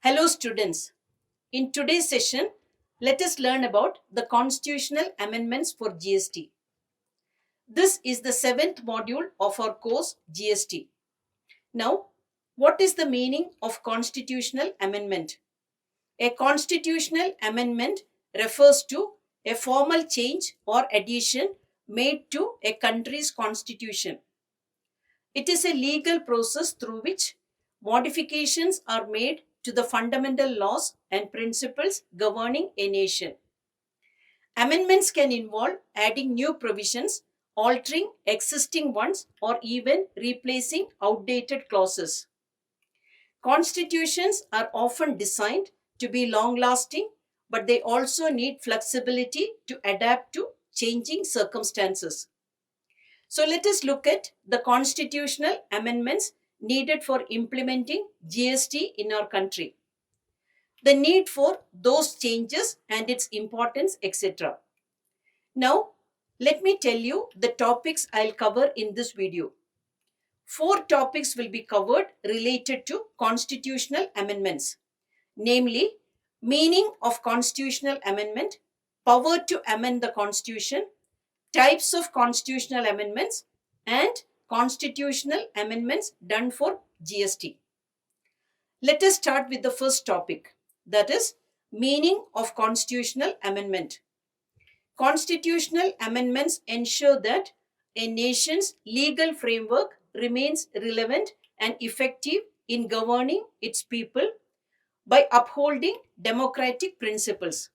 Hello, students. In today's session, let us learn about the constitutional amendments for GST. This is the seventh module of our course GST. Now, what is the meaning of constitutional amendment? A constitutional amendment refers to a formal change or addition made to a country's constitution. It is a legal process through which modifications are made to the fundamental laws and principles governing a nation. Amendments can involve adding new provisions, altering existing ones, or even replacing outdated clauses. Constitutions are often designed to be long lasting, but they also need flexibility to adapt to changing circumstances. So let us look at the constitutional amendments needed for implementing GST in our country, the need for those changes and its importance, etc. Now, let me tell you the topics I'll cover in this video. 4 topics will be covered related to constitutional amendments, namely, meaning of constitutional amendment, power to amend the constitution, types of constitutional amendments, and constitutional amendments done for GST. Let us start with the first topic, that is, meaning of constitutional amendment. Constitutional amendments ensure that a nation's legal framework remains relevant and effective in governing its people by upholding democratic principles.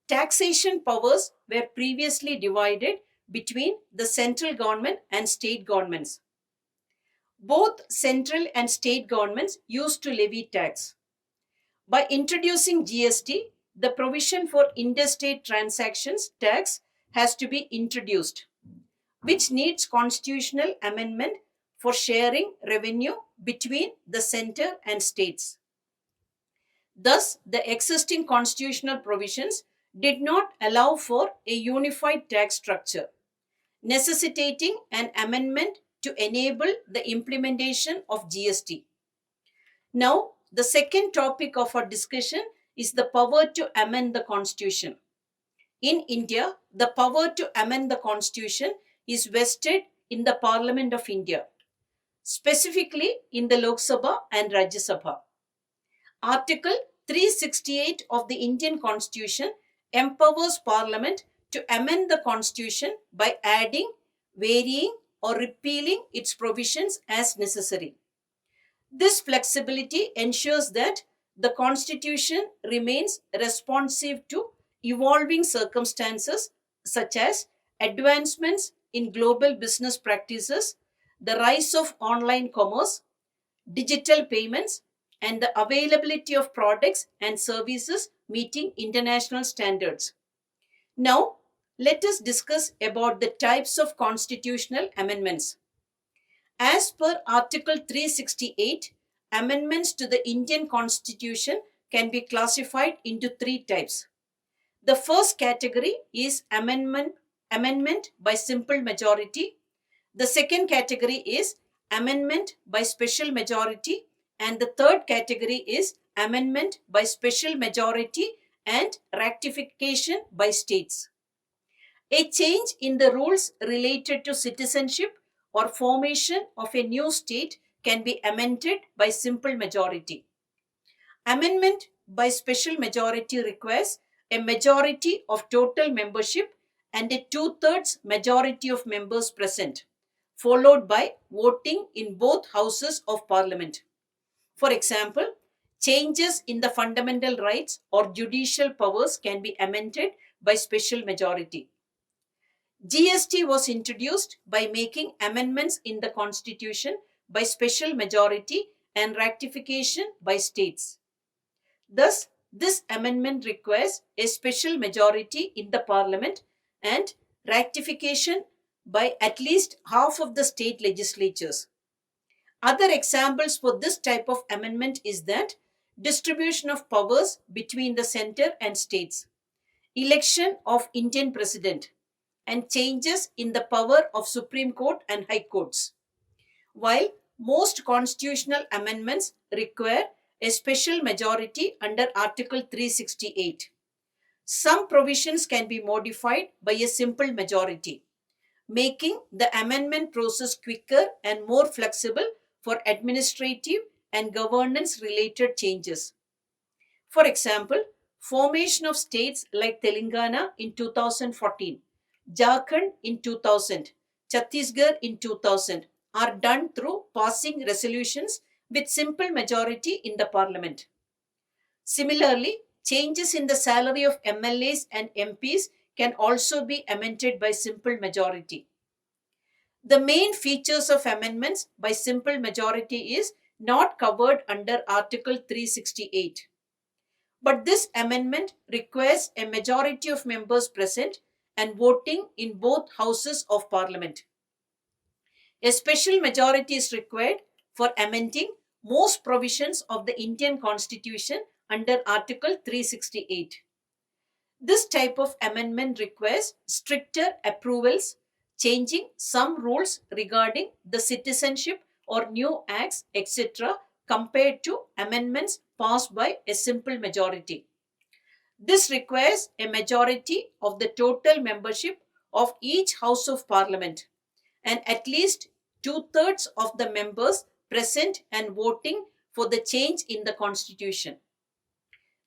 Taxation powers were previously divided between the central government and state governments. Both central and state governments used to levy tax. By introducing GST, the provision for interstate transactions tax has to be introduced, which needs constitutional amendment for sharing revenue between the center and states. Thus, the existing constitutional provisions did not allow for a unified tax structure, necessitating an amendment to enable the implementation of GST. Now, the second topic of our discussion is the power to amend the constitution. In India, the power to amend the constitution is vested in the Parliament of India, specifically in the Lok Sabha and Rajya Sabha. Article 368 of the Indian Constitution empowers Parliament to amend the Constitution by adding, varying, or repealing its provisions as necessary. This flexibility ensures that the Constitution remains responsive to evolving circumstances such as advancements in global business practices, the rise of online commerce, digital payments, and the availability of products and services meeting international standards. Now, let us discuss about the types of constitutional amendments. As per Article 368, amendments to the Indian Constitution can be classified into 3 types. The first category is amendment by simple majority. The second category is amendment by special majority, and the third category is amendment by special majority and ratification by states. A change in the rules related to citizenship or formation of a new state can be amended by simple majority. Amendment by special majority requires a majority of total membership and a two-thirds majority of members present, followed by voting in both houses of parliament. For example, changes in the fundamental rights or judicial powers can be amended by special majority. GST was introduced by making amendments in the Constitution by special majority and ratification by states. Thus, this amendment requires a special majority in the Parliament and ratification by at least half of the state legislatures. Other examples for this type of amendment is that distribution of powers between the center and states, election of Indian president, and changes in the power of Supreme Court and High Courts. While most constitutional amendments require a special majority under Article 368. Some provisions can be modified by a simple majority, making the amendment process quicker and more flexible for administrative and governance related changes. For example, formation of states like Telangana in 2014, Jharkhand in 2000, Chhattisgarh in 2000 are done through passing resolutions with simple majority in the parliament. Similarly, changes in the salary of MLAs and MPs can also be amended by simple majority. The main features of amendments by simple majority is not covered under Article 368. But this amendment requires a majority of members present and voting in both houses of parliament. A special majority is required for amending most provisions of the Indian Constitution under Article 368. This type of amendment requires stricter approvals, changing some rules regarding the citizenship or new acts, etc., compared to amendments passed by a simple majority. This requires a majority of the total membership of each House of Parliament and at least two-thirds of the members present and voting for the change in the Constitution.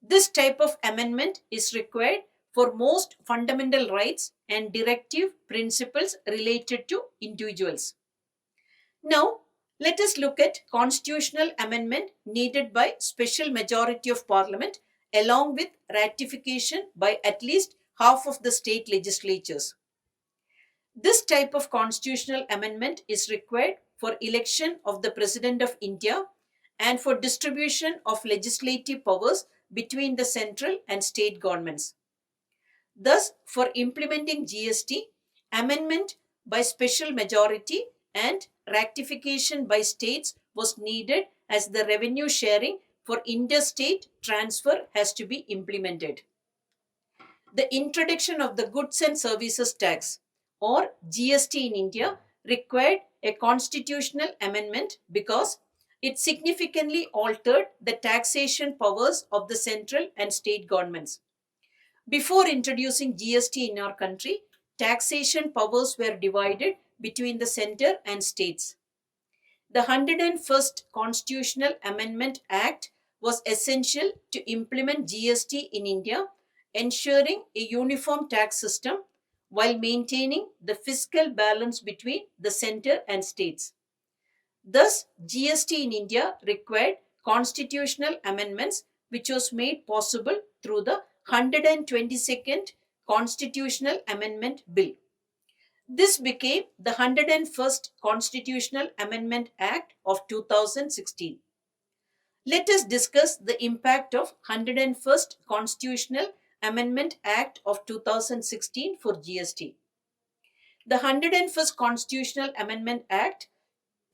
This type of amendment is required for most fundamental rights and directive principles related to individuals. Now, let us look at constitutional amendment needed by special majority of parliament along with ratification by at least half of the state legislatures. This type of constitutional amendment is required for election of the President of India and for distribution of legislative powers between the central and state governments. Thus, for implementing GST, amendment by special majority and ratification by states was needed as the revenue sharing for interstate transfer has to be implemented. The introduction of the Goods and Services Tax or GST in India required a constitutional amendment because it significantly altered the taxation powers of the central and state governments. Before introducing GST in our country, taxation powers were divided between the center and states. The 101st Constitutional Amendment Act was essential to implement GST in India, ensuring a uniform tax system while maintaining the fiscal balance between the center and states. Thus, GST in India required constitutional amendments, which was made possible through the 122nd Constitutional Amendment Bill. This became the 101st Constitutional Amendment Act of 2016. Let us discuss the impact of 101st Constitutional Amendment Act of 2016 for GST. The 101st Constitutional Amendment Act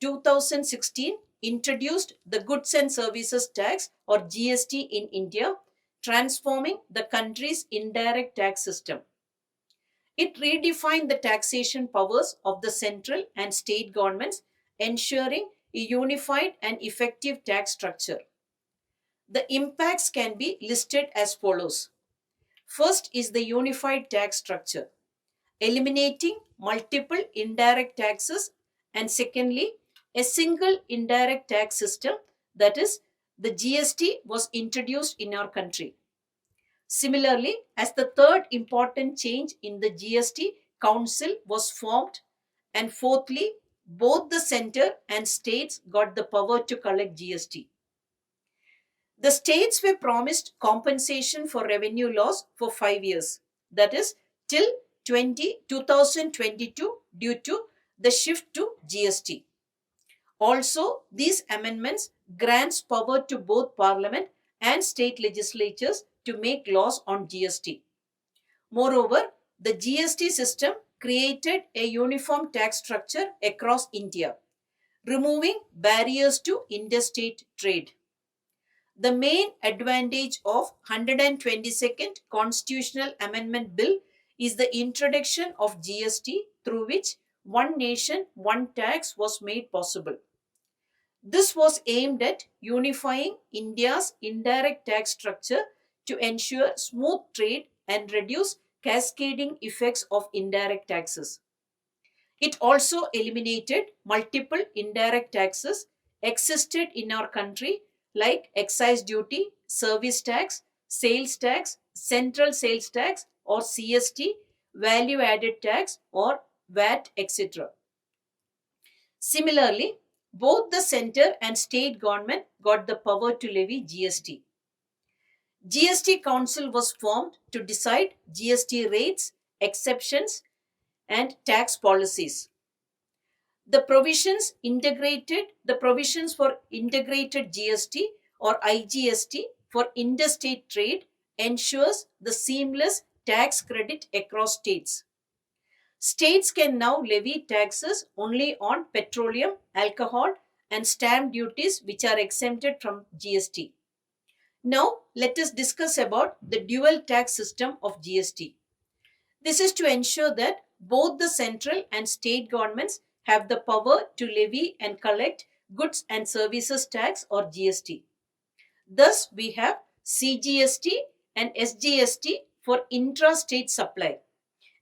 2016 introduced the Goods and Services Tax or GST in India, transforming the country's indirect tax system. It redefined the taxation powers of the central and state governments, ensuring a unified and effective tax structure. The impacts can be listed as follows. First is the unified tax structure, eliminating multiple indirect taxes, and secondly, a single indirect tax system, that is, the GST was introduced in our country. Similarly, as the third important change in the GST Council was formed, and fourthly, both the center and states got the power to collect GST. The states were promised compensation for revenue loss for 5 years, that is, till 2022 due to the shift to GST. Also, these amendments grants power to both parliament and state legislatures to make laws on GST. Moreover, the GST system created a uniform tax structure across India, removing barriers to interstate trade. The main advantage of 122nd Constitutional Amendment Bill is the introduction of GST through which one nation, one tax was made possible. This was aimed at unifying India's indirect tax structure to ensure smooth trade and reduce cascading effects of indirect taxes. It also eliminated multiple indirect taxes existed in our country like excise duty, service tax, sales tax, central sales tax or CST, value added tax or VAT, etc. Similarly, both the center and state government got the power to levy GST. GST Council was formed to decide GST rates, exceptions, and tax policies. The provisions for integrated GST or IGST for interstate trade ensures the seamless tax credit across states. States can now levy taxes only on petroleum, alcohol, and stamp duties which are exempted from GST. Now, let us discuss about the dual tax system of GST. This is to ensure that both the central and state governments have the power to levy and collect goods and services tax or GST. Thus, we have CGST and SGST for intra-state supply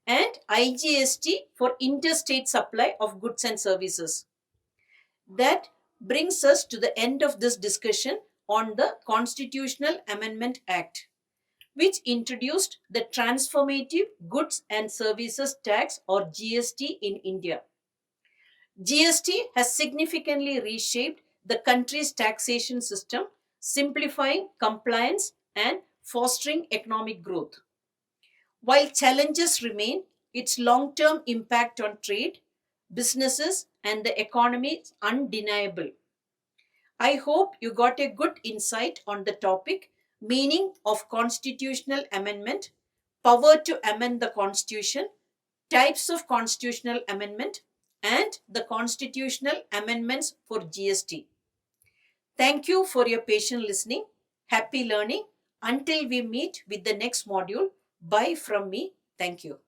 and IGST for interstate supply of goods and services. That brings us to the end of this discussion on the Constitutional Amendment Act, which introduced the Transformative Goods and Services Tax or GST in India. GST has significantly reshaped the country's taxation system, simplifying compliance and fostering economic growth. While challenges remain, its long term impact on trade, businesses, and the economy is undeniable. I hope you got a good insight on the topic meaning of constitutional amendment, power to amend the constitution, types of constitutional amendment, and the constitutional amendments for GST. Thank you for your patient listening. Happy learning. Until we meet with the next module, bye from me. Thank you.